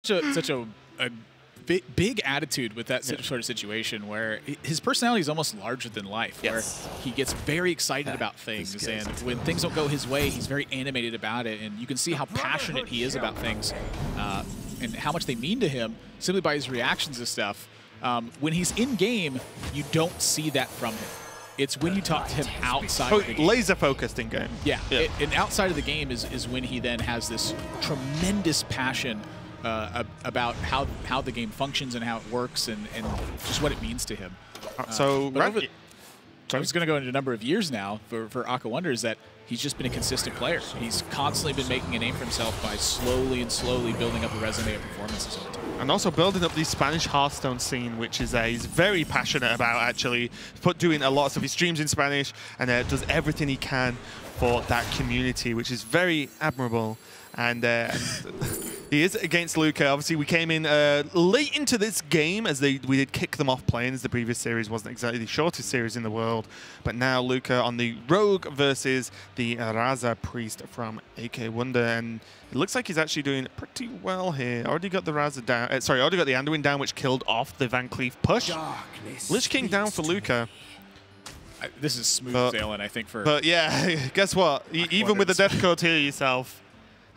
a big attitude with that sort of situation where his personality is almost larger than life, where he gets very excited about things, and when things don't go his way, he's very animated about it, and you can see how passionate he is about things and how much they mean to him simply by his reactions to stuff. When he's in-game, you don't see that from him. It's when you talk to him outside of the game. Laser focused in game. Yeah. And outside of the game is when he then has this tremendous passion about how the game functions and how it works and just what it means to him. So I was going to go into a number of years now for AKAWonder is that he's just been a consistent player. He's constantly been making a name for himself by slowly building up a resume of performances over time. And also building up the Spanish Hearthstone scene, which is he's very passionate about, actually. Doing a lot of his streams in Spanish and does everything he can for that community, which is very admirable. And he is against Luca. Obviously, we came in late into this game as we did kick them off playing, as the previous series wasn't exactly the shortest series in the world. But now Luca on the Rogue versus the Raza Priest from AKAWonder. And it looks like he's actually doing pretty well here. Already got the Raza down. Already got the Anduin down, which killed off the Van Cleef push. Lich King down for Luca. This is smooth sailing, I think, for... But yeah, guess what? Even with the death code here yourself,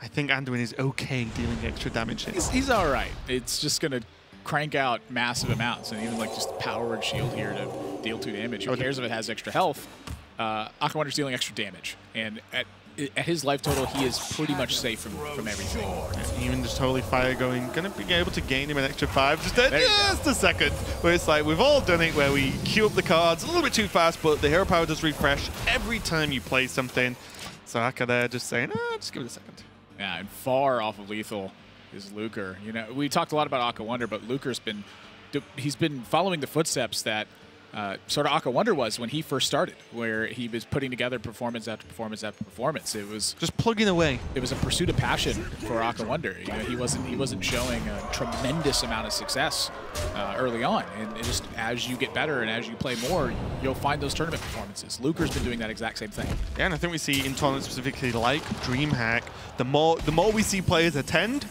I think Anduin is okay dealing extra damage here. He's all right. It's just going to crank out massive amounts, and even like just the power word shield here to deal 2 damage. Who cares if it has extra health? AKAWonder's dealing extra damage, and at his life total, he is pretty much safe from everything. And even just Holy Fire going to be able to gain him an extra 5 just a second. Where it's like, we've all done it, where we queue up the cards a little bit too fast, but the hero power does refresh every time you play something. So Aka there just saying, just give it a second. Yeah, and far off of lethal is Luker. You know, we talked a lot about AKAWonder, but Luker's been following the footsteps that sort of AKAWonder was when he first started, where he was putting together performance after performance after performance. It was just plugging away. It was a pursuit of passion for AKAWonder. You know, he wasn't showing a tremendous amount of success early on, and just as you get better and as you play more, you'll find those tournament performances. Luker's been doing that exact same thing. Yeah, and I think we see in tournaments specifically like DreamHack, the more we see players attend,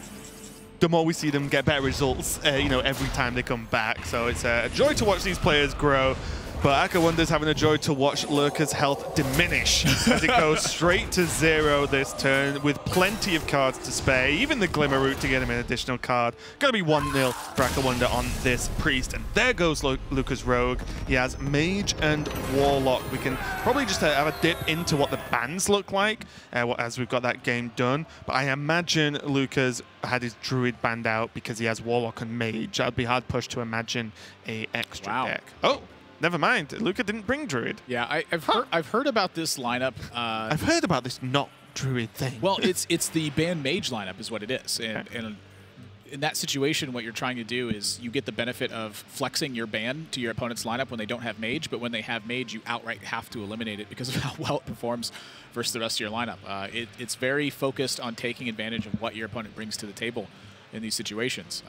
the more we see them get better results, you know, every time they come back. So it's a joy to watch these players grow. But AKAWonder's having a joy to watch Lurker's health diminish as it goes straight to 0 this turn with plenty of cards to spare. Even the Glimmer Root to get him an additional card. Going to be 1-0 for AKAWonder on this Priest. And there goes Luca's Rogue. He has Mage and Warlock. We can probably just have a dip into what the bans look like as we've got that game done. But I imagine Luca's had his Druid banned out because he has Warlock and Mage. That would be hard push to imagine a extra deck. Oh! Never mind. Luca didn't bring Druid. Yeah, I've heard about this lineup. I've heard about this not Druid thing. Well, it's the banned Mage lineup is what it is, and in that situation, what you're trying to do is you get the benefit of flexing your ban to your opponent's lineup when they don't have Mage, but when they have Mage, you outright have to eliminate it because of how well it performs versus the rest of your lineup. It's very focused on taking advantage of what your opponent brings to the table in these situations,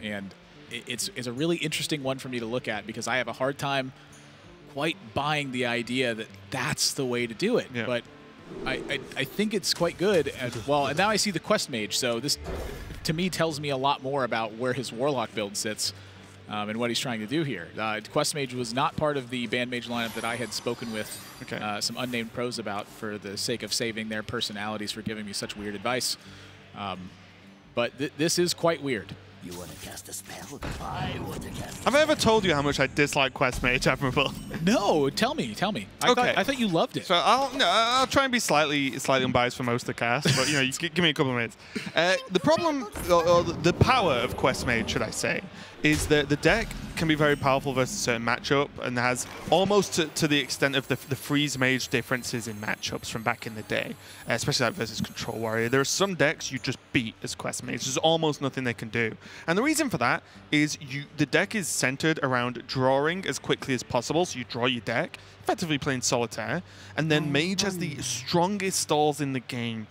and it's a really interesting one for me to look at because I have a hard time quite buying the idea that that's the way to do it. Yeah. But I think it's quite good. Well, and now I see the Quest Mage, so this to me tells me a lot more about where his Warlock build sits and what he's trying to do here. Quest Mage was not part of the Band Mage lineup that I had spoken with some unnamed pros about for the sake of saving their personalities for giving me such weird advice. But this is quite weird. You want to cast a spell? I want to cast. Have I ever told you how much I dislike Quest Mage, Admirable? No, tell me. I thought you loved it. So I'll try and be slightly unbiased for most of the cast, but you know, you give me a couple of minutes. The problem, or the power of Quest Mage, should I say, is that the deck can be very powerful versus a certain matchup, and has almost to the extent of the Freeze Mage differences in matchups from back in the day, especially like versus Control Warrior. There are some decks you just beat as Quest Mage. There's almost nothing they can do. And the reason for that is the deck is centered around drawing as quickly as possible, so you draw your deck, effectively playing Solitaire, and then Mage has the strongest stalls in the game.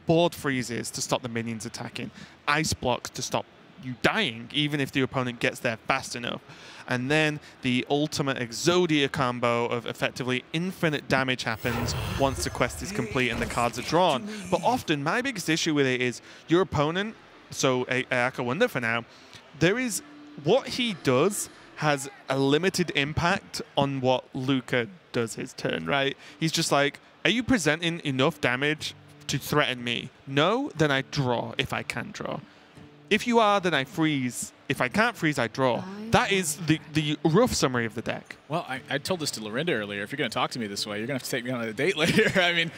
Board freezes to stop the minions attacking, ice blocks to stop you dying, even if the opponent gets there fast enough. And then the ultimate Exodia combo of effectively infinite damage happens once the quest is complete and the cards are drawn. But often, my biggest issue with it is your opponent so AKAWonder for now, there is what he does has a limited impact on what Luca does his turn, right? He's just like, are you presenting enough damage to threaten me? No, then I draw if I can draw. If you are, then I freeze. If I can't freeze, I draw. That is the rough summary of the deck. Well, I told this to Lorinda earlier. If you're going to talk to me this way, you're going to have to take me on a date later. I mean,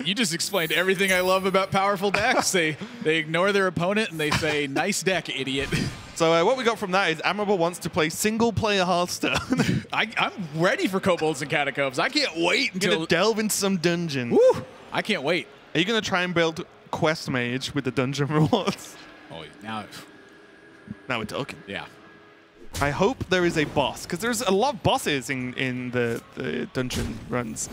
you just explained everything I love about powerful decks. They ignore their opponent and they say, nice deck, idiot. So what we got from that is Admirable wants to play single-player Hearthstone. I'm ready for Kobolds and Catacombs. I can't wait until... Gonna delve into some dungeons. Woo! I can't wait. Are you going to try and build Quest Mage with the dungeon rewards? Oh, now Now we're talking. Yeah. I hope there is a boss, because there's a lot of bosses in the dungeon runs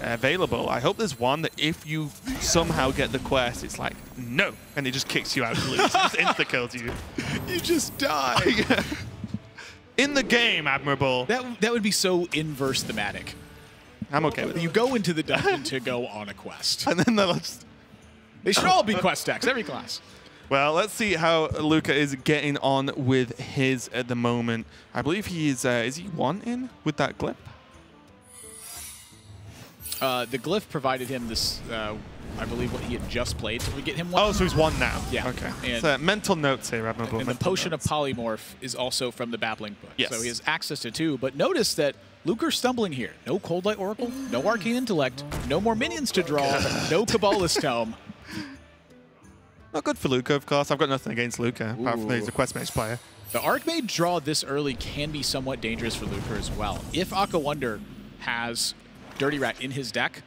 available. I hope there's one that if you somehow get the quest, it's like, no, and it just kicks you out to lose. It just insta-kills you. You just die. Yeah. In the game, Admirable. That would be so inverse thematic. I'm okay with it. You go into the dungeon to go on a quest. And then they'll just... They should all be quest decks, every class. Well, let's see how Luca is getting on with his at the moment. I believe he is he 1 in with that glyph? The glyph provided him this, I believe, what he had just played to get him 1. Oh, so he's 1 now. Yeah. Okay. And, so mental notes here, Admirable. And the Potion of Polymorph is also from the Babbling Book. Yes. So he has access to 2. But notice that Luca's stumbling here. No Cold Light Oracle, no Arcane Intellect, no more minions to draw, no Kabbalist Tome. Not good for Luca, of course. I've got nothing against Luca, apart from that he's a Quest Mage player. The Archmage draw this early can be somewhat dangerous for Luca as well. If AKAWonder has Dirty Rat in his deck,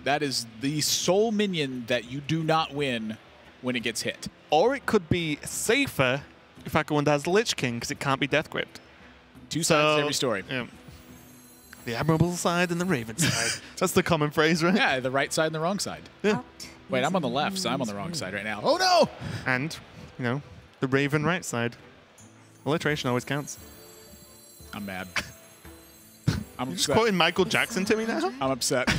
that is the sole minion that you do not win when it gets hit. Or it could be safer if AKAWonder has Lich King, because it can't be Death Gripped. Two sides to every story. Yeah. The Admirable side and the Raven side. That's the common phrase, right? Yeah, the right side and the wrong side. Yeah. Wait, I'm on the left, so I'm on the wrong side right now. Oh, no! And, you know, the Raven right side. Alliteration always counts. I'm mad. I'm You're just upset. quoting Michael Jackson to me now? I'm upset.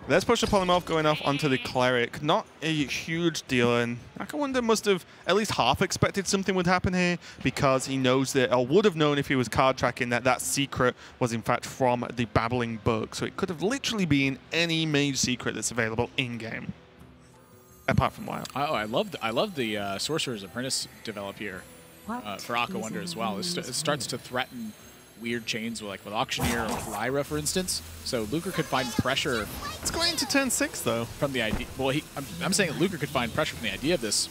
Let's push the Polymorph going off onto the Cleric. Not a huge deal, and AKAWonder must have at least half expected something would happen here, because he knows that, or would have known if he was card tracking, that that secret was in fact from the Babbling Book. So it could have literally been any mage secret that's available in-game, apart from WoW. Oh, I love the Sorcerer's Apprentice develop here for AKAWonder as well. It starts to threaten weird chains with Auctioneer or Lyra, for instance. So Luca could find pressure. It's going to turn 6, though. From the idea. Well, I'm saying that Luca could find pressure from the idea of this.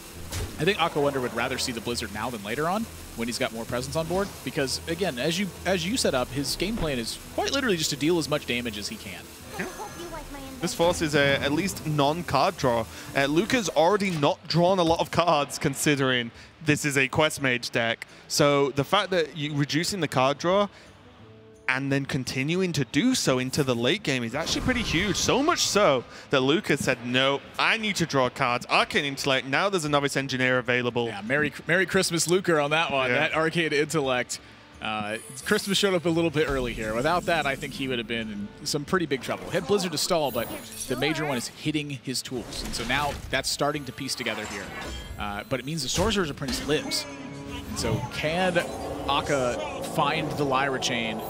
I think AKAWonder would rather see the Blizzard now than later on, when he's got more presence on board. Because again, as you set up, his game plan is quite literally just to deal as much damage as he can. This forces at least non-card draw. Luca's already not drawn a lot of cards, considering this is a Quest Mage deck. So the fact that you're reducing the card draw and then continuing to do so into the late game is actually pretty huge. So much so that Luca said, no, I need to draw cards. Arcane Intellect, now there's a Novice Engineer available. Yeah, Merry Christmas, Luca, on that one. Yeah. That Arcane Intellect. Christmas showed up a little bit early here. Without that, I think he would have been in some pretty big trouble. He had Blizzard to stall, but the major one is hitting his tools. And so now that's starting to piece together here. But it means the Sorcerer's Apprentice lives. And so can Aka find the Lyra chain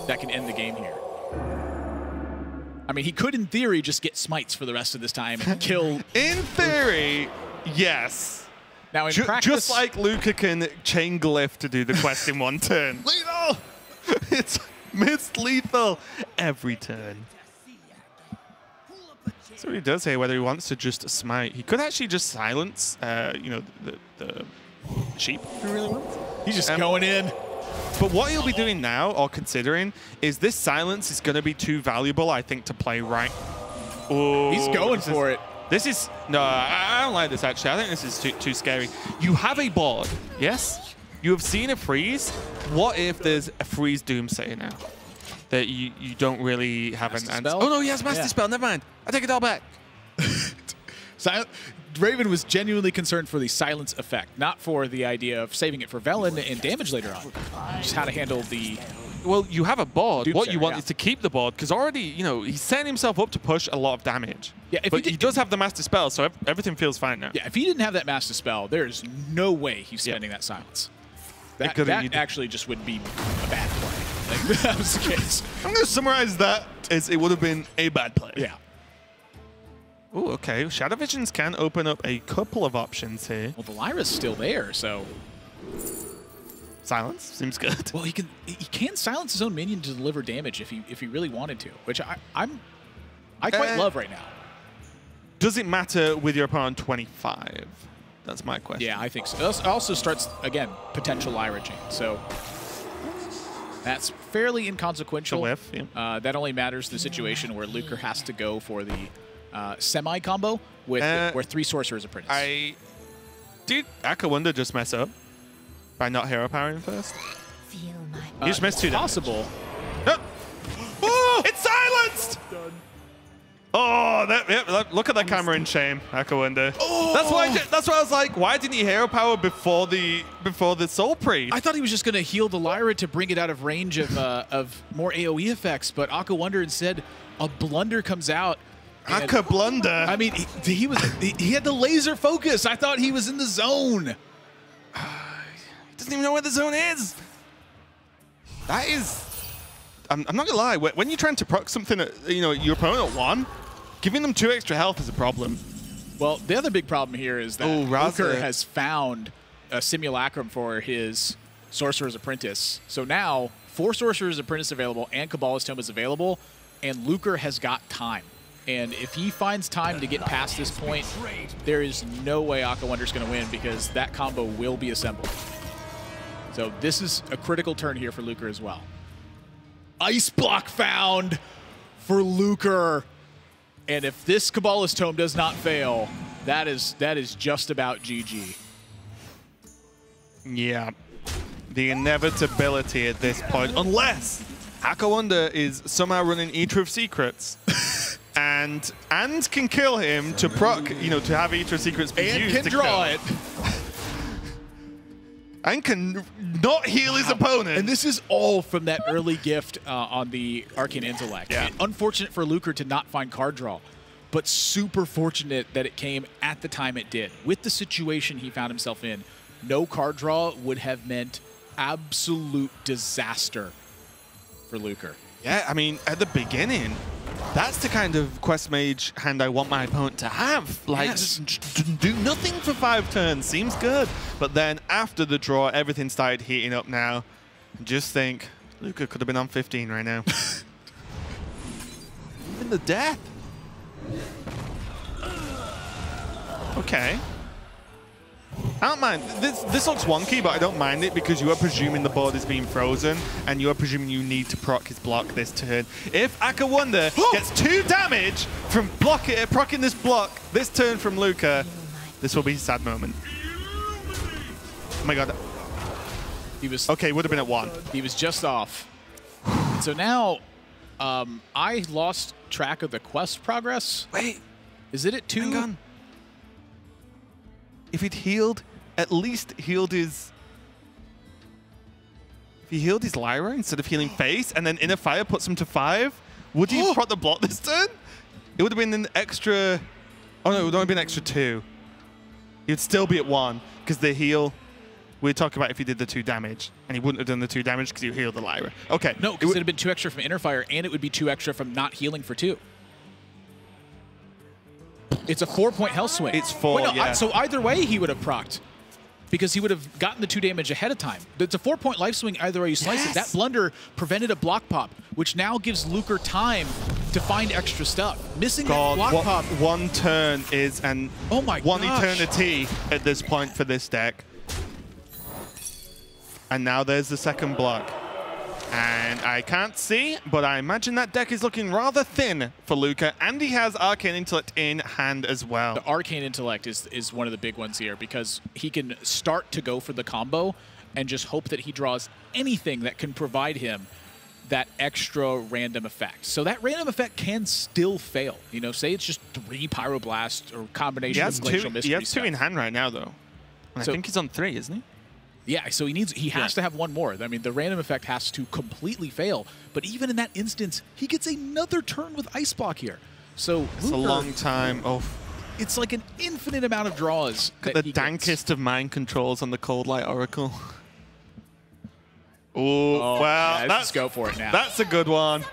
that can end the game here? I mean, he could, in theory, just get smites for the rest of this time and kill... In theory, yes. Now, in practice, just like Luca can chain glyph to do the quest in 1 turn. Lethal! It's missed lethal every turn. So what he does here, whether he wants to just smite. He could actually just silence, you know, the sheep if he really wants. He's just going in. But what he'll be doing now, or considering, is this silence is going to be too valuable, I think, to play right. Ooh, he's going for it. This is... No, I don't like this, actually. I think this is too scary. You have a board, yes? You have seen a freeze. What if there's a freeze Doomsayer now? That you don't really have an answer. Oh, no, he has Master Spell. Never mind. I take it all back. Raven was genuinely concerned for the silence effect, not for the idea of saving it for Velen and damage later on. Just how to handle the Well, you have a board. Doomsayer, What you want yeah. is to keep the board, because already, you know, he's setting himself up to push a lot of damage. Yeah, if but he he does have the Master Spell, so everything feels fine now. Yeah, if he didn't have that Master Spell, there's no way he's spending that silence. That actually just would be a bad play. Like, if that was the case. I'm going to summarize that as it would have been a bad play. Yeah. Oh, okay. Shadow Visions can open up a couple of options here. Well, the Lyra's still there, so... Silence seems good. Well, he can silence his own minion to deliver damage if he really wanted to, which I quite love right now. Does it matter with your opponent 25? That's my question. Yeah, I think so. It also starts, again, potential Lyra chain. So that's fairly inconsequential. Whiff, yeah. That only matters the situation where Luker has to go for the semi-combo with where 3 Sorcerer's Apprentice. Did AKAWonder just mess up by not hero powering first? Feel my He just missed 2 damage. Possible. Oh, it's silenced! Oh, look at that camera in shame, AKAWonder. Oh! That's why I was like, why didn't he hero power before the Soul Prix? I thought he was just going to heal the Lyra to bring it out of range of more AoE effects, but AKAWonder instead, a blunder comes out. AKAWonder. I mean, he had the laser focus. I thought he was in the zone. He doesn't even know where the zone is. That is... I'm not gonna lie. When you're trying to proc something, your opponent at 1, giving them 2 extra health is a problem. Well, the other big problem here is that Raza Luker has found a simulacrum for his Sorcerer's Apprentice. So now 4 Sorcerer's Apprentice available and Kabbalist Tome is available, and Luker has got time. And if he finds time to get past this point, there is no way AKAWonder's going to win because that combo will be assembled. So this is a critical turn here for Luker as well. Ice block found for Luker. And if this Kabbalist Tome does not fail, that is just about GG. Yeah. The inevitability at this point, unless AKAWonder is somehow running Eater of Secrets and can kill him to proc, to have Eater of Secrets be used And can draw it. And can not heal his opponent. And this is all from that early gift on the Arcane Intellect. Yeah. Unfortunate for Luker to not find card draw, but super fortunate that it came at the time it did. With the situation he found himself in, no card draw would have meant absolute disaster for Luker. Yeah, I mean, at the beginning, that's the kind of quest mage hand I want my opponent to have. Like, Yes. just do nothing for 5 turns. Seems good. But then after the draw, everything started heating up now. Just think, Luker could have been on 15 right now. Even the death. Okay. I don't mind. This looks wonky, but I don't mind it because you are presuming the board is being frozen and you are presuming you need to proc his block this turn. If AKAWonder gets 2 damage from proccing this block this turn from Luker, this will be a sad moment. Oh my god. He was Okay, would have been at 1. He was just off. So now, I lost track of the quest progress. Wait, Is it at 2? hang on. If he'd healed, at least healed his... If he healed his Lyra instead of healing face, and then Inner Fire puts him to 5, would he have proc the block this turn? It would have been an extra... Oh no, it would only been an extra 2. He would still be at 1, because the heal... We're talking about if he did the 2 damage, and he wouldn't have done the 2 damage because you healed the Lyra. Okay. No, because it would have been 2 extra from Inner Fire, and it would be 2 extra from not healing for 2. It's a 4-point health swing. It's 4, Wait, no, yeah. So either way, he would have procced. Because he would have gotten the 2 damage ahead of time. It's a 4-point life swing either way you slice it. That blunder prevented a block pop, which now gives Luker time to find extra stuff. Missing that block pop. 1 turn is an Oh my 1 gosh. eternity at this point for this deck. And now there's the second block. And I can't see, but I imagine that deck is looking rather thin for Luker, and he has Arcane Intellect in hand as well. The Arcane Intellect is one of the big ones here because he can start to go for the combo and just hope that he draws anything that can provide him that extra random effect. So that random effect can still fail. Say it's just 3 Pyroblast or combination of Glacial Mystery He has 2 stuff. in hand right now, though. And So- I think he's on 3, isn't he? Yeah, so he has to have one more. I mean, the random effect has to completely fail. But even in that instance, he gets another turn with Ice Block here. So it's a long time. Oh, it's like an infinite amount of draws. Look at the dankest of mind controls on the Cold Light Oracle. Oh, well, yeah, let's go for it now. That's a good one.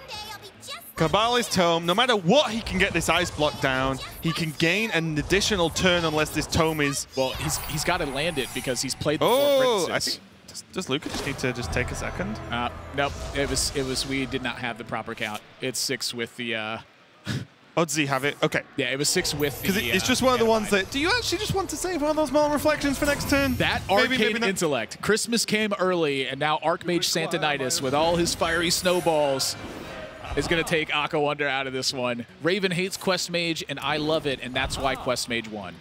Kabali's Tome, no matter what, he can get this Ice Block down. He can gain an additional turn unless this Tome is... Well, he's got to land it because he's played the Oh, 4 I think... Does Luca just need to just take a second? Nope. It was. We did not have the proper count. It's 6 with the... Oh, does he have it? Okay. Yeah, it was 6 with the... Because it's just one of the ones that... Do you actually just want to save one of those Melon Reflections for next turn? That arcane intellect. Christmas came early, and now Archmage Santanitis, with all his fiery snowballs, is going to take AKAWonder out of this one. Raven hates Quest Mage, and I love it, and that's why Quest Mage won.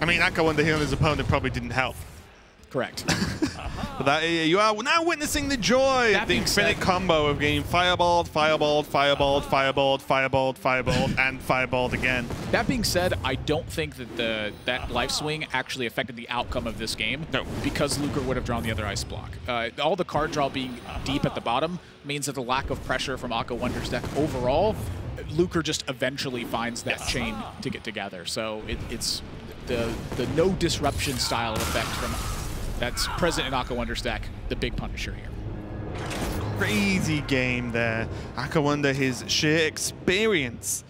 I mean, AKAWonder healing his opponent probably didn't help. Correct. But you are now witnessing the joy of the infinite combo of getting fireballed, fireballed, fireballed, fireballed, fireballed, fireballed, and fireballed again. That being said, I don't think that that life swing actually affected the outcome of this game. No. Because Lucre would have drawn the other Ice Block. All the card draw being deep at the bottom means that the lack of pressure from AKAWonder's deck overall, Lucre just eventually finds that chain to get together. So it's the no disruption style of effect from that's present in AKAWonder's deck, the big punisher here. Crazy game there. AKAWonder, his sheer experience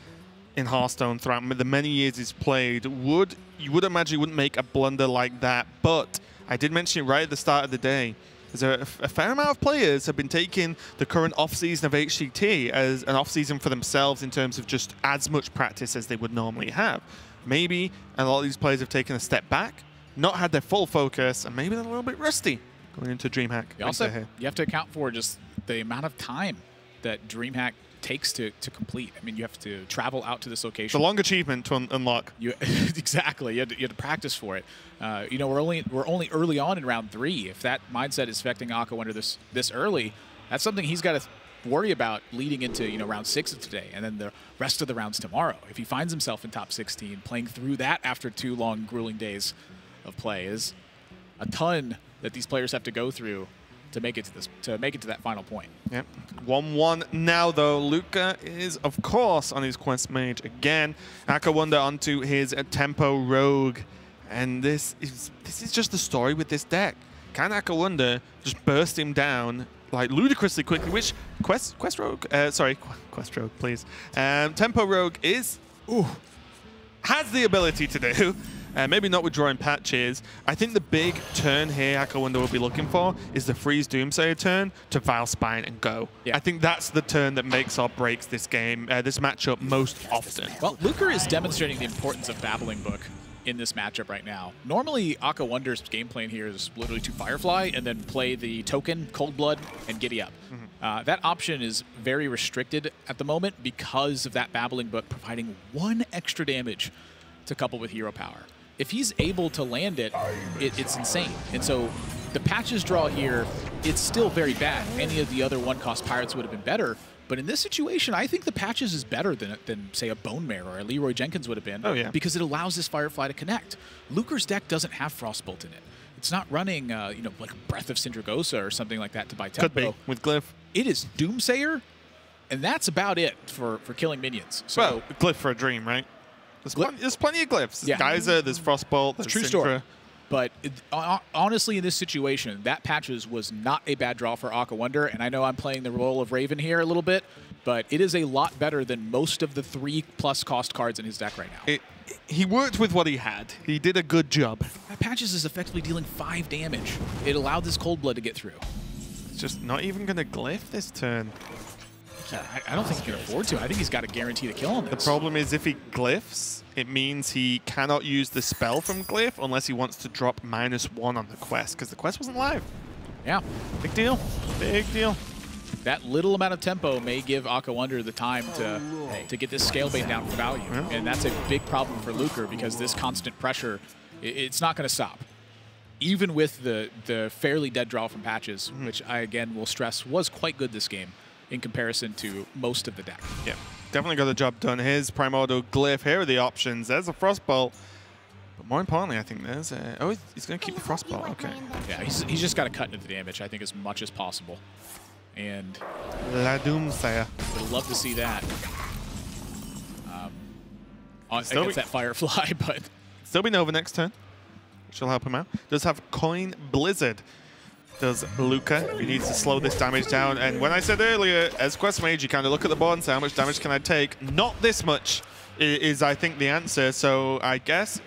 in Hearthstone throughout the many years he's played, you would imagine he wouldn't make a blunder like that. But I did mention it right at the start of the day. There's a fair amount of players have been taking the current off-season of HCT as an off-season for themselves in terms of just as much practice as they would normally have. Maybe a lot of these players have taken a step back, not had their full focus, and maybe they're a little bit rusty going into DreamHack. You have to account for just the amount of time that DreamHack takes to complete. I mean, you have to travel out to this location. It's a long achievement to unlock. Exactly. You had to practice for it. You know, we're only early on in round 3. If that mindset is affecting AKAWonder this early, that's something he's got to worry about leading into round 6 of today, and then the rest of the rounds tomorrow. If he finds himself in top 16, playing through that after 2 long, grueling days of play is a ton that these players have to go through to make it to that final point. Yep. 1-1 now though. Luca is of course on his Quest Mage again. AKAWonder onto his Tempo Rogue, and this is just the story with this deck. Can AKAWonder just burst him down like ludicrously quickly? Which Quest Rogue, Quest Rogue, please. Tempo Rogue has the ability to do. Maybe not with drawing patches. I think the big turn here AKAWonder will be looking for is the Freeze Doomsayer turn to Vile Spine and go. Yeah. I think that's the turn that makes or breaks this game, this matchup most often. Well, Lucre is demonstrating the importance of Babbling Book in this matchup right now. Normally, AKAWonder's game plan here is literally to Firefly and then play the token, Cold Blood, and Giddy Up. That option is very restricted at the moment because of that Babbling Book providing 1 extra damage to couple with hero power. If he's able to land it, it's insane. And so the patches draw here, it's still very bad. Any of the other 1-cost pirates would have been better. But in this situation, I think the patches is better than say, a Bone Mare or a Leroy Jenkins would have been. Oh, yeah. Because it allows this Firefly to connect. Lucre's deck doesn't have Frostbolt in it. It's not running, like Breath of Syndragosa or something like that to buy tempo. Could be, with Glyph. It is Doomsayer, and that's about it for killing minions. So, well, Glyph for a dream, right? There's plenty of glyphs. There's Geyser, there's Frostbolt, there's True story. But honestly, in this situation, that patches was not a bad draw for AKAWonder, and I know I'm playing the role of Raven here a little bit, but it is a lot better than most of the 3+ cost cards in his deck right now. He worked with what he had. He did a good job. That patches is effectively dealing 5 damage. It allowed this Cold Blood to get through. It's just not even going to glyph this turn. I don't think he can afford to. I think he's got a guarantee to kill him. The problem is if he glyphs, it means he cannot use the spell from Glyph unless he wants to drop -1 on the quest, because the quest wasn't live. Yeah. Big deal. Big deal. That little amount of tempo may give AKAWonder the time to get this scale bait down for value. Yeah. And that's a big problem for Lucre because this constant pressure, it's not going to stop. Even with the fairly dead draw from patches, which I, again, will stress was quite good this game in comparison to most of the deck. Yeah, definitely got the job done. His Primordial Glyph, here are the options. There's a Frostbolt. But more importantly, I think there's oh, he's going to keep the Frostbolt. Okay. Yeah, he's just got to cut into the damage, I think, as much as possible. And La Doomsayer. would love to see that. Against that Firefly, but... Still be Nova next turn, which will help him out. Does have Coin Blizzard. Does Luca. He needs to slow this damage down. And when I said earlier, as Quest Mage, you kind of look at the board and say, how much damage can I take? Not this much is I think, the answer. So I guess...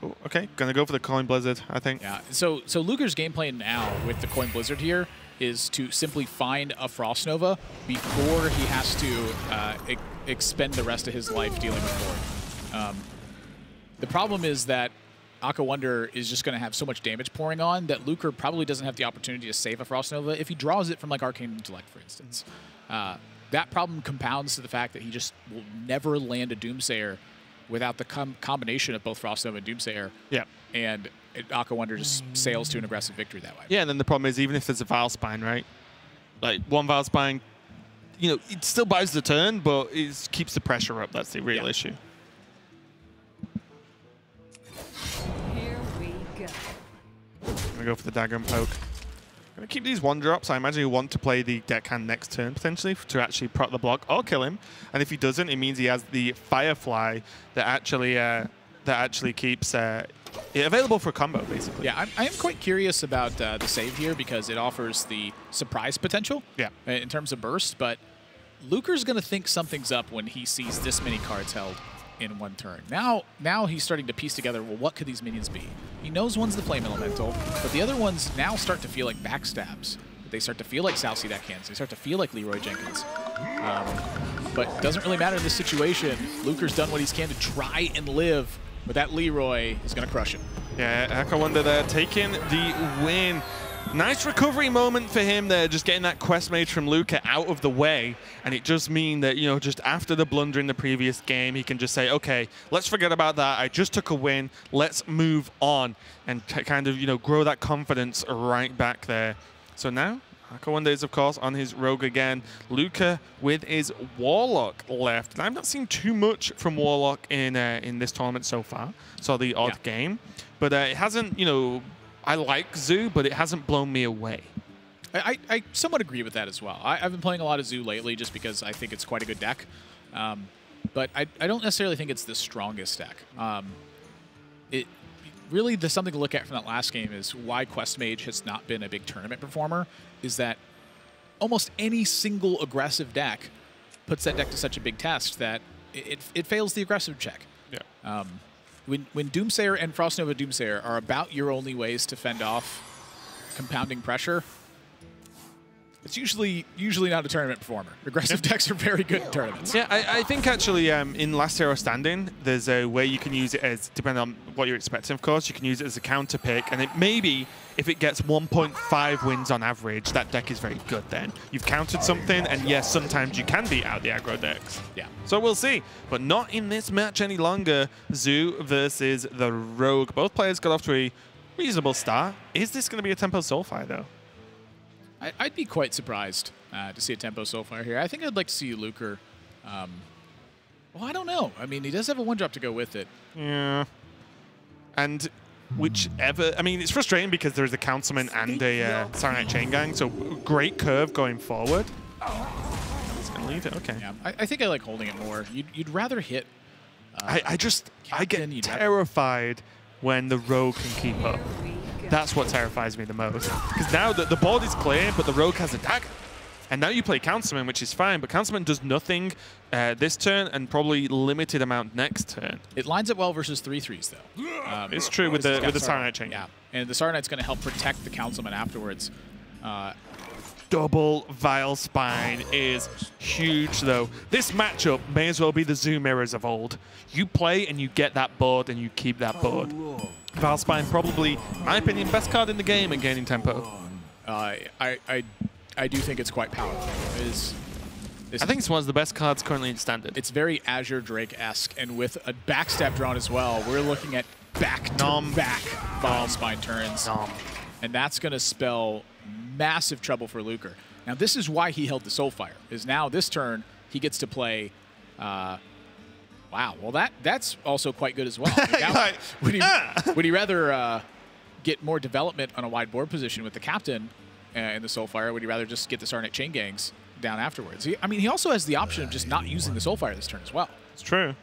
Oh, okay, going to go for the Coin Blizzard, I think. Yeah, so Luca's game plan now with the Coin Blizzard here is to simply find a Frost Nova before he has to expend the rest of his life dealing with board. The problem is that AKAWonder is just going to have so much damage pouring on that Luca probably doesn't have the opportunity to save a Frost Nova if he draws it from like Arcane Intellect, for instance. That problem compounds to the fact that he just will never land a Doomsayer without the combination of both Frost Nova and Doomsayer. Yeah. And AKAWonder just sails to an aggressive victory that way. Yeah, and then the problem is even if there's a Vile Spine, right? Like one Vile Spine, you know, it still buys the turn, but it keeps the pressure up. That's the real issue. Here we go. I'm going to go for the dagger and poke. I'm going to keep these 1-drops. I imagine you want to play the deckhand next turn, potentially, to actually proc the block or kill him. And if he doesn't, it means he has the Firefly that actually keeps it available for a combo, basically. Yeah, I am quite curious about the save here because it offers the surprise potential in terms of burst, but Luker's going to think something's up when he sees this many cards held in one turn. Now he's starting to piece together, well, what could these minions be? He knows one's the Flame Elemental, but the other ones now start to feel like backstabs. They start to feel like Salsi deckhands. They start to feel like Leroy Jenkins. But it doesn't really matter in this situation. Luker's done what he can to try and live, but that Leroy is going to crush him. Yeah, AKAWonder there taking the win. Nice recovery moment for him there, just getting that Quest Mage from Luca out of the way. And it just means that, you know, just after the blunder in the previous game, he can just say, okay, let's forget about that. I just took a win. Let's move on and kind of, you know, grow that confidence right back there. So now, AKAWonder is, of course, on his Rogue again. Luca with his Warlock left. And I've not seen too much from Warlock in this tournament so far. Saw the odd game. But it hasn't, you know... I like Zoo, but it hasn't blown me away. I somewhat agree with that as well. I've been playing a lot of Zoo lately just because I think it's quite a good deck. But I don't necessarily think it's the strongest deck. It really, the something to look at from that last game is why Quest Mage has not been a big tournament performer, is that almost any single aggressive deck puts that deck to such a big test that it fails the aggressive check. Yeah. When Doomsayer and Frost Nova Doomsayer are about your only ways to fend off compounding pressure, it's usually not a tournament performer. Aggressive decks are very good in tournaments. Yeah, I think actually in Last Hero Standing, there's a way you can use it as, depending on what you're expecting, of course, you can use it as a counter pick, and it maybe if it gets 1.5 wins on average, that deck is very good then. You've countered something, and yes, sometimes you can beat out the aggro decks. Yeah. So we'll see, but not in this match any longer. Zoo versus the Rogue. Both players got off to a reasonable start. Is this going to be a Tempo Soulfire, though? I'd be quite surprised to see a Tempo Soulfire here. I think I'd like to see Luker. Well, I don't know. I mean, he does have a 1-drop to go with it. Yeah. And whichever... I mean, it's frustrating because there's a Councilman and a Saranite Chain Gang, so great curve going forward. It's going to leave it, okay. Yeah, I think I like holding it more. You'd rather hit... I get terrified when the Rogue can keep up. That's what terrifies me the most. Because now the board is clear, but the Rogue has a dagger. And now you play Councilman, which is fine, but Councilman does nothing this turn and probably limited amount next turn. It lines up well versus 3/3s, though. It's true with the Saranite Chain. Yeah, and the Saranite's going to help protect the Councilman afterwards. Double Vile Spine is huge, though. This matchup may as well be the Zoo Mirrors of old. You play and you get that board and you keep that board. Vile Spine probably, in my opinion, best card in the game and gaining tempo. I do think it's quite powerful. I think it's one of the best cards currently in Standard. It's very Azure Drake-esque, and with a backstab drawn as well, we're looking at back-to-back Vile Spine turns. And that's going to spell massive trouble for Luker. Now, this is why he held the Soulfire, is now this turn he gets to play... Wow. Well, that's also quite good as well. Now, would he rather get more development on a wide board position with the captain in the Soulfire? Or would he rather just get the Sarnite Chain Gangs down afterwards? I mean, he also has the option of just not using the Soulfire this turn as well. It's true.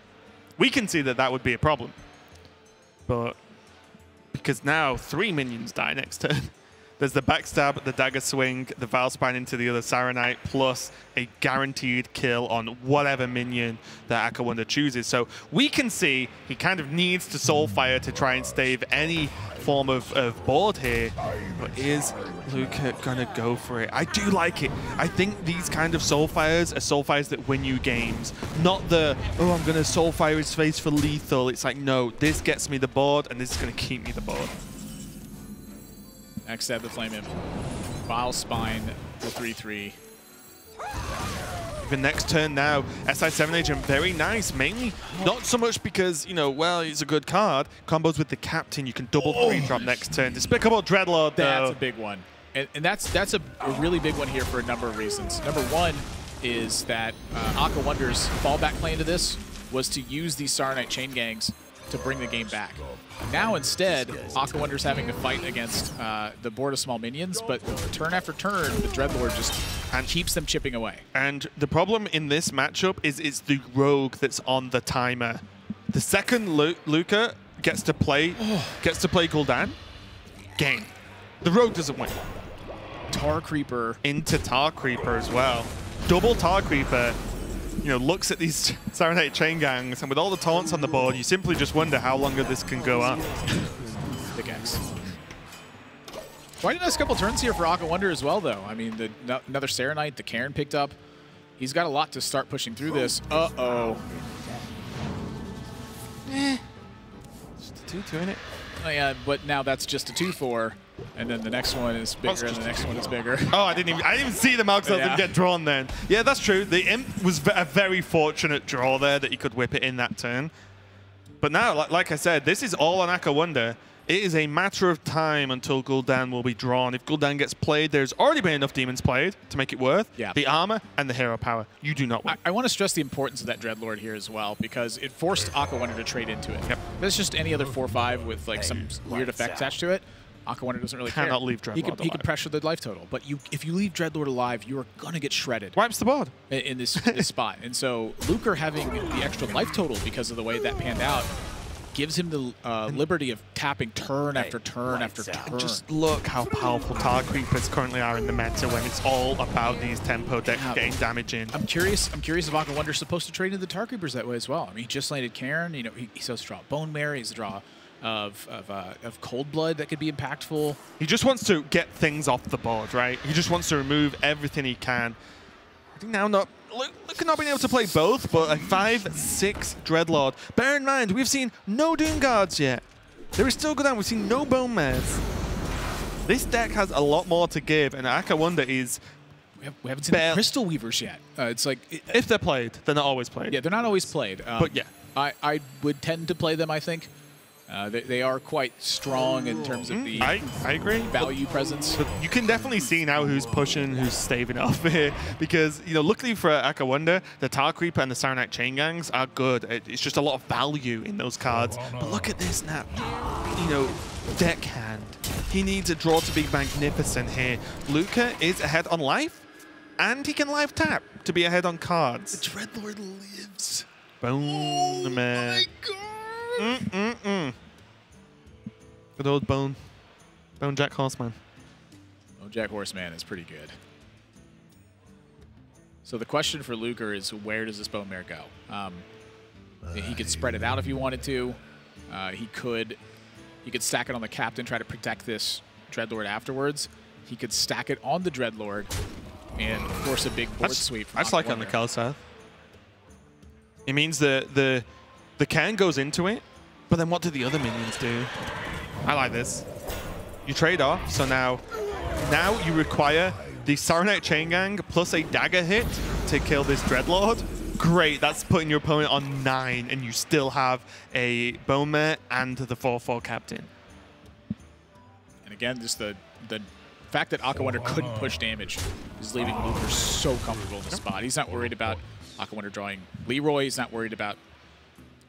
We can see that would be a problem. But because now 3 minions die next turn. There's the backstab, the dagger swing, the Valspine into the other Saronite, plus a guaranteed kill on whatever minion that AKAWonder chooses. So we can see he kind of needs to Soulfire to try and stave any form of board here. But is Luca gonna go for it? I do like it. I think these kind of Soulfires are Soulfires that win you games. Not the, oh, I'm gonna Soulfire his face for lethal. It's like, no, this gets me the board and this is gonna keep me the board. Backstab the Flame Imp. Vile Spine, the 3/3. Even next turn now, SI7 Agent, very nice. Mainly, not so much because, you know, well, it's a good card. Combos with the Captain, you can double 3-drop next turn. Despicable Dreadlord, though. That's a big one. And that's a really big one here for a number of reasons. Number one is that AKAWonder's fallback plan to this was to use these Saronite Chain Gangs to bring the game back. Now instead, AKAWonder's having to fight against the board of small minions, but turn after turn, the Dreadlord just keeps them chipping away. And the problem in this matchup is it's the rogue that's on the timer. The second Luca gets to play Gul'dan, game. The rogue doesn't win. Tar Creeper. Into Tar Creeper as well. Double Tar Creeper. You know, looks at these Saronite Chain Gangs, and with all the taunts on the board, you simply just wonder how longer this can go on. Big X. Quite a nice couple turns here for AKAWonder as well, though. I mean, another Saronite, the Karen picked up. He's got a lot to start pushing through this. Uh-oh. Just a 2-2 in it. Oh, yeah, but now that's just a 2-4. And then the next one is bigger, and the next one is bigger. Oh, I didn't even see the Malx Elf get drawn then. Yeah, that's true. The Imp was a very fortunate draw there that he could whip it in that turn. But now, like I said, this is all on AKAWonder. It is a matter of time until Gul'dan will be drawn. If Gul'dan gets played, there's already been enough demons played to make it worth the armor and the hero power. You do not win. I want to stress the importance of that Dreadlord here as well, because it forced AKAWonder to trade into it. Yep. If it's just any other 4/5 with like some weird effect attached to it, AKAWonder doesn't really Cannot care. leave Dreadlord He alive. could pressure the life total, but if you leave Dreadlord alive, you are going to get shredded. Wipes the board. In this spot. And so Luker having the extra life total because of the way that panned out gives him the liberty of tapping turn after turn after turn. Just look how powerful Tar Creepers currently are in the meta when it's all about these tempo decks getting damage in. I'm curious if AKAWonder's supposed to trade into the Tar Creepers that way as well. I mean, he just landed Karen. You know, he's supposed to draw Bone Mare. He's a draw of Cold Blood that could be impactful. He just wants to get things off the board, right? He just wants to remove everything he can. I think now Luca not being able to play both, but a 5/6 Dreadlord. Bear in mind, we've seen no Doom Guards yet. There is still Gul'dan. We've seen no Bone Mares. This deck has a lot more to give, and AKAWonder is... We haven't seen the Crystal Weavers yet. It's like... if they're played, they're not always played. Yeah, they're not always played. But yeah. I would tend to play them, I think. They are quite strong in terms of the I agree. value presence. But you can definitely see now who's pushing, who's staving off here. Because, you know, luckily for AKAWonder, the Tar Creeper and the Saronite Chain Gangs are good. It's just a lot of value in those cards. But look at this now. You know, deckhand. He needs a draw to be magnificent here. Luca is ahead on life, and he can live tap to be ahead on cards. The Dreadlord lives. Bone man. My God. Good old Bone Jack Horseman. Jack Horseman is pretty good. So the question for Luker is, where does this Bone Mare go? He could spread it out if he wanted to. He could stack it on the Captain, try to protect this Dreadlord afterwards. He could stack it on the Dreadlord and force a big board sweep. I just like it on the Kelseth. It means the can goes into it, but then what do the other minions do? I like this. You trade off, so now you require the Saronite Chain Gang plus a dagger hit to kill this Dreadlord. Great, that's putting your opponent on 9, and you still have a Bone Mare and the 4/4 Captain. And again, just the fact that AKAWonder couldn't push damage is leaving Luker so comfortable in the spot. He's not worried about AKAWonder drawing Leroy. He's not worried about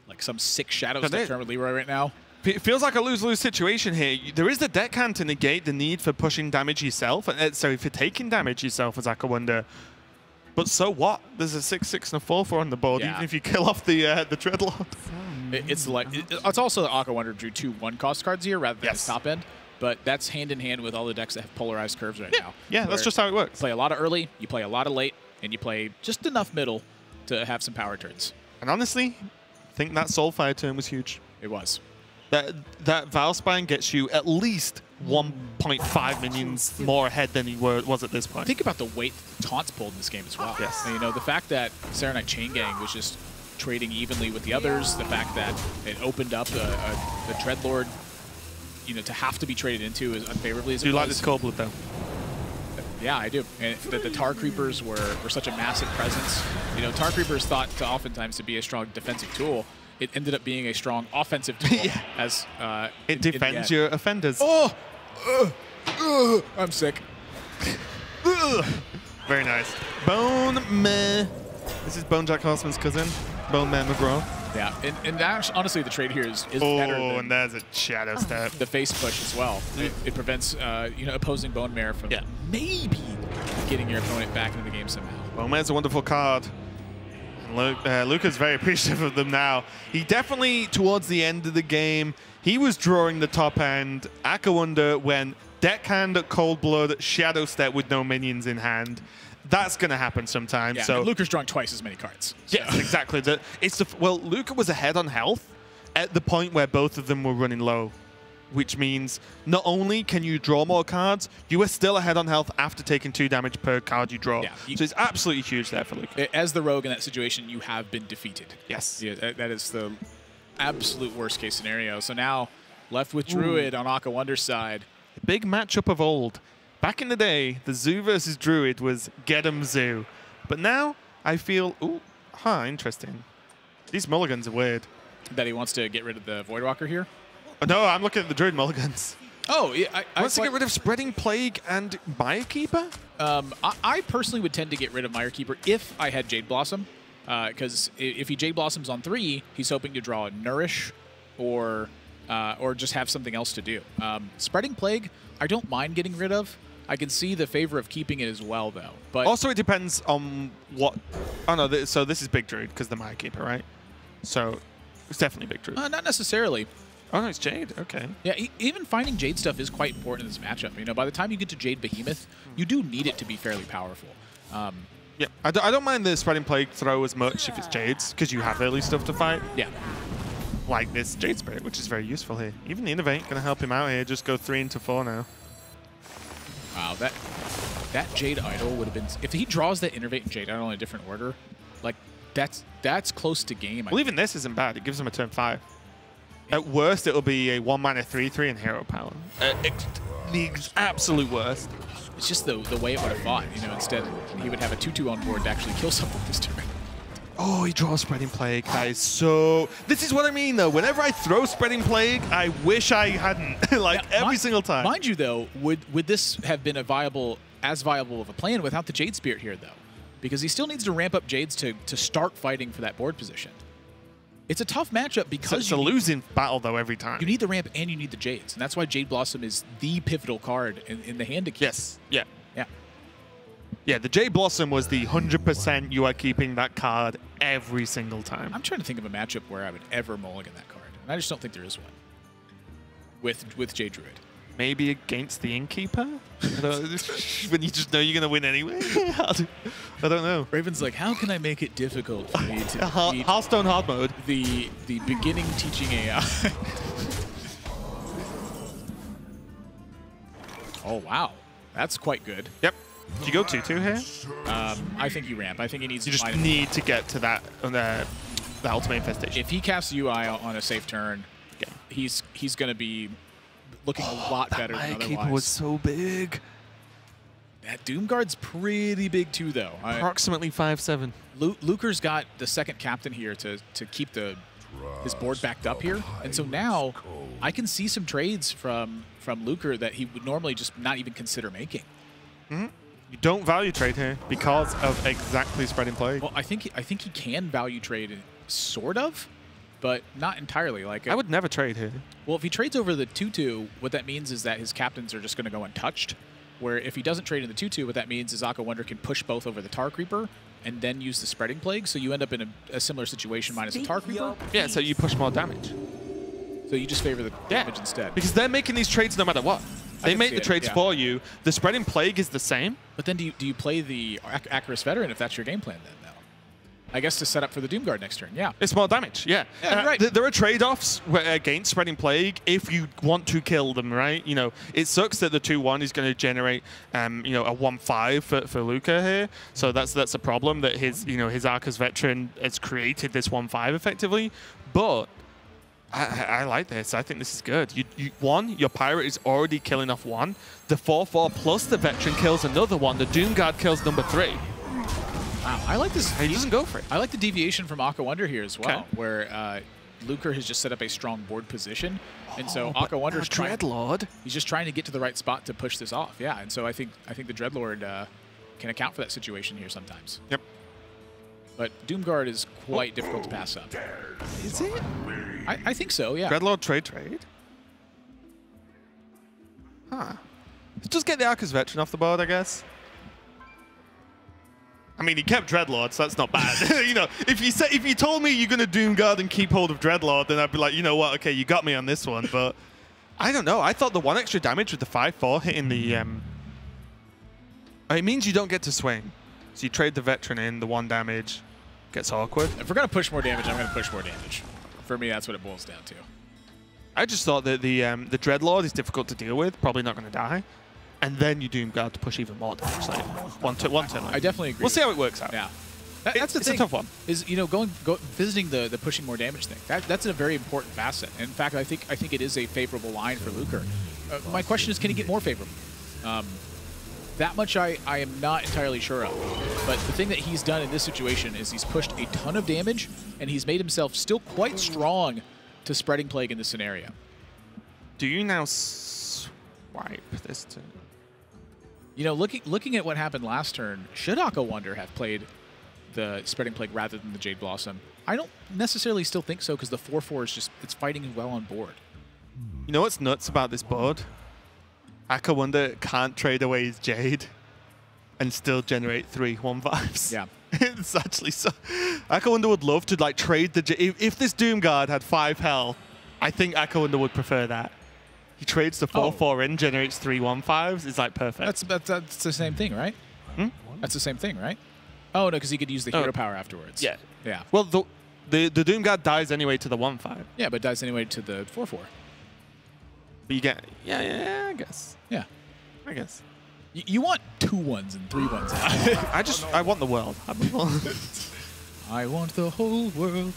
like some sick shadow step turn with Leroy right now. It feels like a lose-lose situation here. There is the deckhand to negate the need for pushing damage yourself, sorry, for taking damage yourself as AKAWonder. But so what? There's a 6/6 and a 4/4 on the board, even if you kill off the Dreadlord. It's also that AKAWonder drew 2 1-cost cards here rather than his top end, but that's hand in hand with all the decks that have polarized curves right now. Yeah, that's just how it works. You play a lot of early, you play a lot of late, and you play just enough middle to have some power turns. And honestly, I think that Soulfire turn was huge. It was. That Valspine gets you at least 1.5 minions more ahead than he was at this point. Think about the weight taunts pulled in this game as well. Yes. And, you know, the fact that Serenite Chain Gang was just trading evenly with the others, the fact that it opened up the Dreadlord, you know, to have to be traded into as unfavorably as it was. Do you like this Cold Blood, though? Yeah, I do. And the Tar Creepers were such a massive presence. You know, Tar Creepers thought to oftentimes to be a strong defensive tool. It ended up being a strong offensive tool. As it defends your offenders. Oh! I'm sick. Very nice. Bone Meh. This is Bone Jack Horseman's cousin, Bone Meh McGraw. Yeah, and honestly, the trade here is better than and there's a shadow step. The face push as well. It prevents you know, opposing Bone Mare from maybe getting your opponent back into the game somehow. Bone Mare's a wonderful card. Luca's very appreciative of them now. He definitely, towards the end of the game, he was drawing the top end. AKAWonder went deckhand at Cold Blood, Shadow Step with no minions in hand. That's going to happen sometime. Yeah, so Luca's drawing twice as many cards. So. Yes, exactly. Well, Luca was ahead on health at the point where both of them were running low, which means not only can you draw more cards, you are still ahead on health after taking 2 damage per card you draw. Yeah, so it's absolutely huge there for Luca. As the rogue in that situation, you have been defeated. Yes. Yeah, that is the absolute worst case scenario. So now, left with Druid on AKAWonder's side. Big matchup of old. Back in the day, the Zoo versus Druid was get 'em Zoo. But now, I feel, interesting. These mulligans are weird. That he wants to get rid of the Voidwalker here? No, I'm looking at the Druid mulligans. Oh, yeah. I wants to get rid of Spreading Plague and Mirekeeper? I personally would tend to get rid of Mirekeeper if I had Jade Blossom. Because if he Jade Blossoms on 3, he's hoping to draw a Nourish or just have something else to do. Spreading Plague, I don't mind getting rid of. I can see the favor of keeping it as well, though. But also, it depends on what... Oh, no, so this is Big Druid because the Mirekeeper, right? So it's definitely Big Druid. Not necessarily. Oh, no, it's Jade. Okay. Yeah, even finding Jade stuff is quite important in this matchup. You know, by the time you get to Jade Behemoth, you do need it to be fairly powerful. Yeah, I don't mind the Spreading Plague throw as much if it's Jades, because you have early stuff to fight. Yeah. Like this Jade Spirit, which is very useful here. Even the Innovate going to help him out here. Just go 3 into 4 now. Wow, that Jade Idol would have been... If he draws that Innervate and Jade Idol in a different order, like, that's close to game. Well, even this isn't bad. It gives him a turn 5. At worst, it'll be a 1-mana 3/3 and Hero Power. The absolute worst. It's just the way it would have fought. You know, instead, he would have a 2/2 on board to actually kill something this turn. Oh, he draws Spreading Plague. That is so... This is what I mean, though. Whenever I throw Spreading Plague, I wish I hadn't. Like, yeah, every single time. Mind you, though, would this have been as viable of a plan without the Jade Spirit here, though? Because he still needs to ramp up Jades to start fighting for that board position. It's a tough matchup because it's a losing battle, though, every time. You need the ramp and you need the Jades. And that's why Jade Blossom is the pivotal card in the hand to keep. Yes. Yeah. Yeah. Yeah, the Jade Blossom was the 100% you are keeping that card every single time. I'm trying to think of a matchup where I would ever mulligan that card. And I just don't think there is one. With Jade Druid. Maybe against the Innkeeper? When you just know you're going to win anyway? I don't know. Raven's like, how can I make it difficult for me to beat Hearthstone hard mode. The beginning teaching AI. Oh, wow. That's quite good. Yep. Do you go 2/2 here? I think you ramp. I think he needs you to just need to get to that the Ultimate Infestation. If he casts UI on a safe turn, he's going to be looking a lot better than otherwise. Keeper was so big. That Doomguard's pretty big too, though. Approximately 5'7". Luker's got the second captain here to keep his board backed up here, and so now I can see some trades from Luker that he would normally just not even consider making. Mm-hmm. You don't value trade here because of exactly Spreading Plague. Well, I think he can value trade, sort of, but not entirely. Like I would never trade here. Well, if he trades over the 2/2, what that means is that his captains are just going to go untouched. Where if he doesn't trade in the 2/2, what that means is AKAWonder can push both over the Tar Creeper and then use the Spreading Plague, so you end up in a similar situation minus a Tar Creeper. Yeah, so you push more damage. So you just favor the damage instead. Because they're making these trades no matter what. They make the trades for you. The Spreading Plague is the same. But then do you play the Acarus Veteran if that's your game plan then, though? I guess to set up for the Doomguard next turn, yeah. It's more damage, yeah. Yeah, right. There are trade-offs against Spreading Plague if you want to kill them, right? You know, it sucks that the 2/1 is going to generate, you know, a 1/5 for Luca here. So that's a problem that his Arcus Veteran has created this 1/5 effectively. But I like this. I think this is good. Your Pirate is already killing off one. The 4/4 plus the Veteran kills another one. The Doomguard kills number 3. Wow, I like this. He doesn't go for it. I like the deviation from AKAWonder here as well, Okay. where Luker has just set up a strong board position, and so AKAWonder's trying. Dreadlord. He's just trying to get to the right spot to push this off. Yeah, and so I think the Dreadlord can account for that situation here sometimes. Yep. But Doomguard is quite difficult to pass up. Is it? I think so. Yeah. Dreadlord trade. Huh. Just get the Arcus Veteran off the board, I guess. I mean, he kept Dreadlord, so that's not bad. You know, if you told me you're gonna Doomguard and keep hold of Dreadlord, then I'd be like, you know what? Okay, you got me on this one. But I don't know. I thought the 1 extra damage with the 5/4 hitting the it means you don't get to swing. So you trade the Veteran in, the 1 damage gets awkward. If we're gonna push more damage, I'm gonna push more damage. For me, that's what it boils down to. I just thought that the Dreadlord is difficult to deal with, probably not going to die. And then you Doomguard to push even more damage later. One turn. I definitely agree. We'll see how it works out. Yeah. That's the thing. It's a tough one. Is, you know, visiting the pushing more damage thing. That's a very important facet. In fact, I think it is a favorable line for Luker. My question is, can he get more favorable? That much I am not entirely sure of. But the thing that he's done in this situation is he's pushed a ton of damage, and he's made himself still quite strong to Spreading Plague in this scenario. Do you now swipe this turn? You know, looking at what happened last turn, should AKAWonder have played the Spreading Plague rather than the Jade Blossom? I don't necessarily still think so, because the 4/4 is just, it's fighting well on board. You know what's nuts about this board? AKAWonder can't trade away his Jade and still generate 3 1/5s. Yeah. It's actually so... AKAWonder would love to like trade the Jade. If this Doomguard had 5 health, I think AKAWonder would prefer that. He trades the 4/4 in, generates 3 1/5s. It's like perfect. That's the same thing, right? Hmm? That's the same thing, right? Oh, no, because he could use the hero power afterwards. Yeah. Yeah. Well, the Doomguard dies anyway to the 1/5. Yeah, but dies anyway to the 4/4. But you get... Yeah, I guess. Yeah. I guess. You want 2 1s and 3 1s. I want the world. I want the whole world.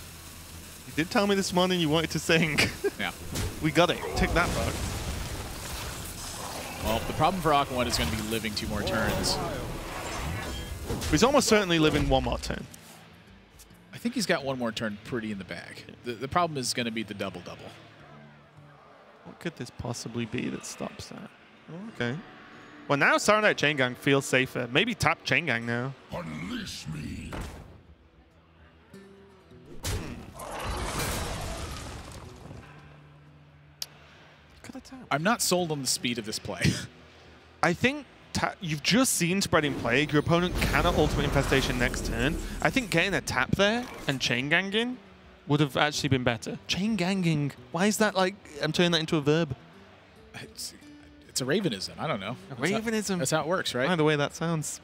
You did tell me this morning you wanted to sing. Yeah. We got it. Tick that box. Well, the problem for AKAWonder is going to be living 2 more turns. He's almost certainly living 1 more turn. I think he's got 1 more turn pretty in the bag. The problem is going to be the double-double. What could this possibly be that stops that? Oh, okay. Well, now Saronite Chain Gang feels safer. Maybe tap Chain Gang now. Unleash me. Could I tap? I'm not sold on the speed of this play. I think you've just seen Spreading Plague. Your opponent cannot Ultimate Infestation next turn. I think getting a tap there and Chain Ganging would have actually been better. Chain Ganging. Why is that like... I'm turning that into a verb. It's a Ravenism. I don't know. A Ravenism. That's how it works, right? By the way that sounds.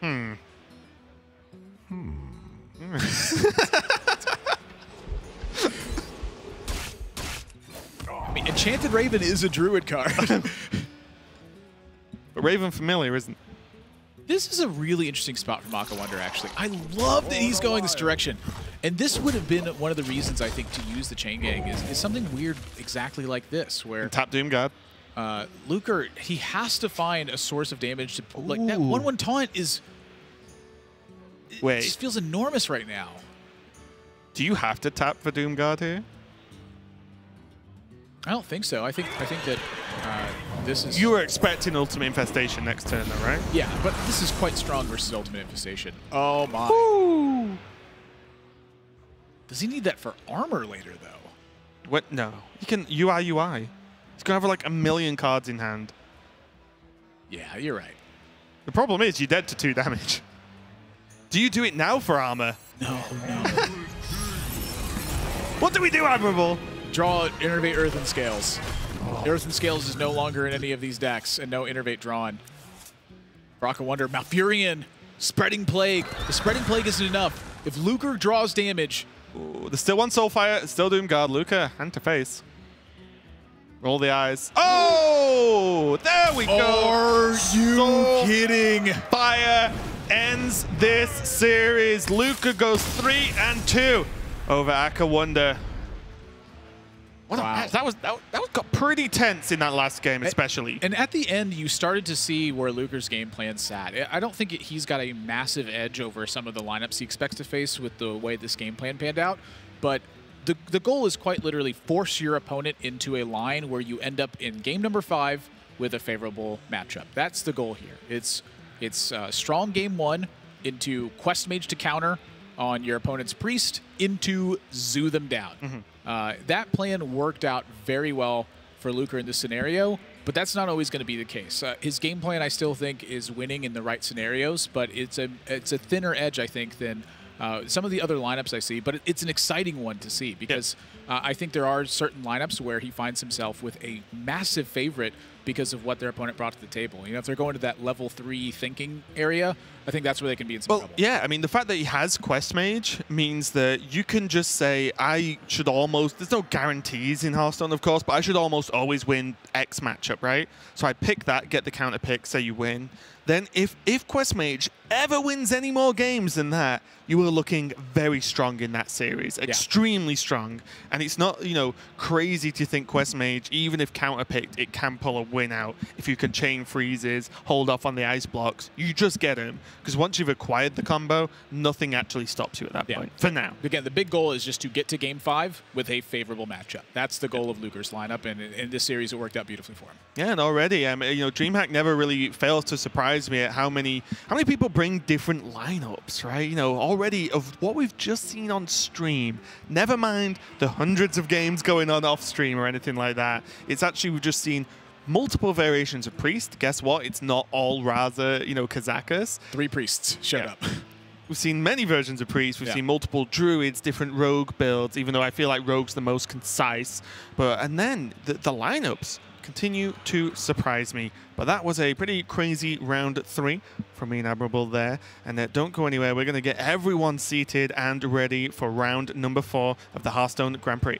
I mean, Enchanted Raven is a Druid card. But Raven Familiar isn't. This is a really interesting spot from AKAWonder, actually. I love that he's going this direction. And this would have been one of the reasons, I think, to use the Chain Gang is something weird exactly like this, where Tap Doomguard. Luker, he has to find a source of damage to... Like, that 1/1 taunt is... Wait. It just feels enormous right now. Do you have to tap for Doomguard here? I don't think so. I think that this is... You were expecting Ultimate Infestation next turn, though, right? Yeah, but this is quite strong versus Ultimate Infestation. Oh, my. Ooh. Does he need that for armor later, though? What? No. He can UI. He's going to have like 1 million cards in hand. Yeah, you're right. The problem is you're dead to 2 damage. Do you do it now for armor? No, no. What do we do, Admirable? Draw Innervate Earth and Scales. Earth and Scales is no longer in any of these decks, and no Innervate drawn. For AKAWonder, Malfurion, Spreading Plague. The Spreading Plague isn't enough. If Lucre draws damage... Ooh, there's still 1 Soulfire, still Doomguard. Luca, hand to face. Roll the eyes. Oh! There we go! Are you kidding? Fire ends this series. Luca goes 3-2 over AKAWonder. What Wow. a match. That was got pretty tense in that last game, especially. And at the end, you started to see where Lucre's game plan sat. I don't think he's got a massive edge over some of the lineups he expects to face with the way this game plan panned out, but the goal is quite literally force your opponent into a line where you end up in game number 5 with a favorable matchup. That's the goal here. It's strong game 1 into Quest Mage to counter on your opponent's Priest into zoo them down. That plan worked out very well for Lucre in this scenario, but that's not always going to be the case. His game plan, I still think, is winning in the right scenarios, but it's a thinner edge, I think, than some of the other lineups I see, but it's an exciting one to see because I think there are certain lineups where he finds himself with a massive favorite because of what their opponent brought to the table. You know, if they're going to that level 3 thinking area, I think that's where they can be in some trouble. Yeah, I mean, the fact that he has Quest Mage means that you can just say, I should almost, there's no guarantees in Hearthstone, of course, but I should almost always win X matchup, right? So I pick that, get the counter pick, say you win. Then if Quest Mage ever wins any more games than that, you are looking very strong in that series, extremely strong. And it's not, you know, crazy to think Quest Mage, even if counter picked, it can pull a win out. If you can chain freezes, hold off on the ice blocks, you just get him. Because once you've acquired the combo, nothing actually stops you at that point, for now. Again, the big goal is just to get to game 5 with a favorable matchup. That's the goal of Lucre's lineup, and in this series, it worked out beautifully for him. Yeah, and already, you know, DreamHack never really fails to surprise me at how many people bring different lineups, right? You know, already of what we've just seen on stream, never mind the hundreds of games going on off stream or anything like that. It's actually, we've just seen multiple variations of Priest. Guess what? It's not all Raza, you know, Kazakus. 3 Priests showed up. We've seen many versions of Priest. We've seen multiple Druids, different Rogue builds, even though I feel like Rogue's the most concise. And then the lineups continue to surprise me. But that was a pretty crazy round 3 from me and Admirable there. And don't go anywhere. We're going to get everyone seated and ready for round number 4 of the Hearthstone Grand Prix.